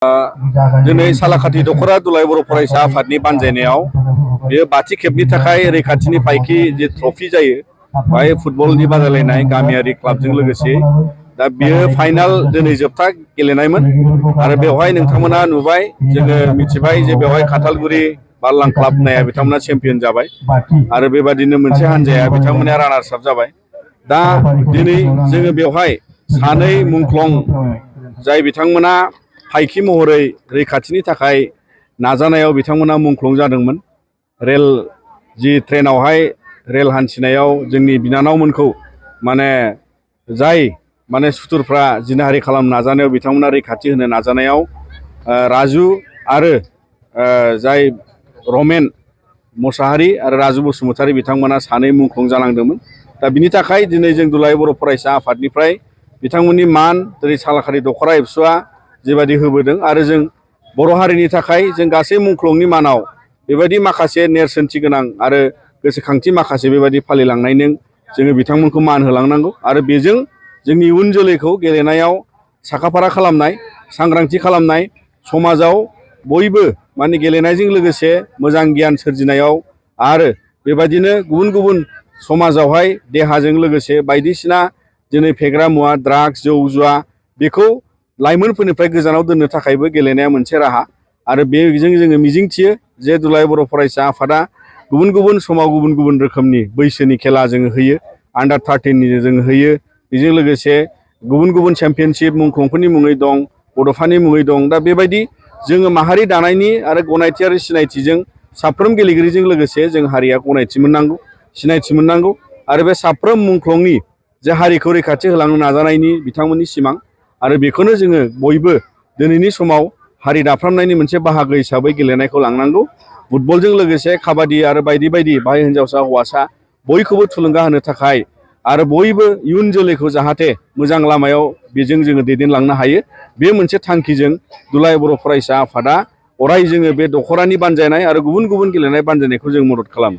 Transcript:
दिनै सालाकाथि दख'रा दुलाराय बर' फरायसा आफादनि बानजायनायाव बेयो बाथि खेबनि थाखाय रैखाथिनि फायखि जे ट्रफि जायो बाहाय फुटबलनि बादायलायनाय गामियारि क्लाबजों लोगोसे दा बेयो फाइनाल दिनै जोबथा गेलेनायमोन आरो बेवहाय नोंथांमोना नुबाय जोङो मिथिबाय जे बेवहाय खाथालगुरि बारलां क्लाब होननाया बिथांमोना चेम्पियन जाबाय आरो बेबादिनो मोनसे हान्जाया बिथांमोना रानार्स आप जाबाय। दा दिनै जोङो बेवहाय सानै मुंख्लं जाय बिथांमोना फायखि महरै रैखाथिनि थाखाय नाजानायाव बिथांमोना मुंख्लं जादोंमोन। रेल जि ट्रेनावहाय रेल हान्थिनायाव जोंनि बिनानावमोनखौ जाय सुथुरफ्रा जिनाहारि खालामनो नाजानायाव बिथांमोना रैखाथि होनो नाजानायाव राजु आरो जाय रमेन मोसाहारि आरो राजु बसुमतारी बिथांमोना सानै मुंख्लं जानांदोंमोन। दा बिनि थाखाय दिनै जों दुलाराय बर' फरायसा आफादनिफ्राय बिथांमोननि मान दिनै सालाकाथि दख'रा एबसुआ जेबादि होबोदों आरो जों बर' हारिनि थाखाय जों गासै मुंख्लंनि मानाव बेबायदि माखासे नेरसोनथि गोनां आरो गोसोखांथि माखासे बेबायदि फालिलांनायजों जोङो बिथांमोनखौ मान होलांनांगौ आरो बेजों जोंनि इयुन जोलैखौ गेलेनायाव साखाफारा खालामनाय सांग्रांथि खालामनाय समाजाव बयबो गेलेनायजों लोगोसे मोजां गियान सोरजिनायाव आरो बेबायदिनो गुबुन गुबुन समाजावहाय देहाजों लोगोसे बायदिसिना दिनै फेग्रा मुवा ड्राग्स जौ जुवा बेखौ लाइमोनफोरनिफ्राय गोजानाव दोननो थाखायबो गेलेनाया मोनसे राहा आरो बेजों जोङो मिजिंथियो जे दुलाराय बर' फरायसा आफादा गुबुन गुबुन समाव गुबुन गुबुन रोखोमनि बैसोनि खेला जोङो होयो। आन्डार 13नि जोङो होयो। बेजों लोगोसे गुबुन गुबुन चेम्पियनशिप मुंख्लंफोरनि मुङै दं, बड'फानि मुङै दं। दा बेबायदि जोङो माहारि दानायनि आरो गनायथियारि सिनायथिजों साफ्रोम गेलेगिरिजों लोगोसे जों हारिया गनायथि मोननांगौ, सिनायथि मोननांगौ आरो बे साफ्रोम मुंख्लंनि जे हारिखौ रैखाथि होलांनो नाजानायनि बिथांमोननि सिमां आरो बेखौनो जोङो बयबो दिनैनि समाव हारि दाफ्रामनायनि मोनसे बाहागो हिसाबै गेलेनायखौ लांनांगौ। फुटबलजों लोगोसे काबादि आरो बायदि बायदि बाहाय हिन्जावसा हौवासा बयखौबो थुलुंगा होनो थाखाय आरो बयबो इयुन जोलैखौ जाहाथे मोजां लामायाव बेजों जोङो दैदेनलांनो हायो बे मोनसे थांखिजों दुलाराय बर' फरायसा आफादा अराय जोङो बे दख'रानि बानजायनाय आरो गुबुन गुबुन गेलेनाय बानजायनायखौ जों मदद खालामो।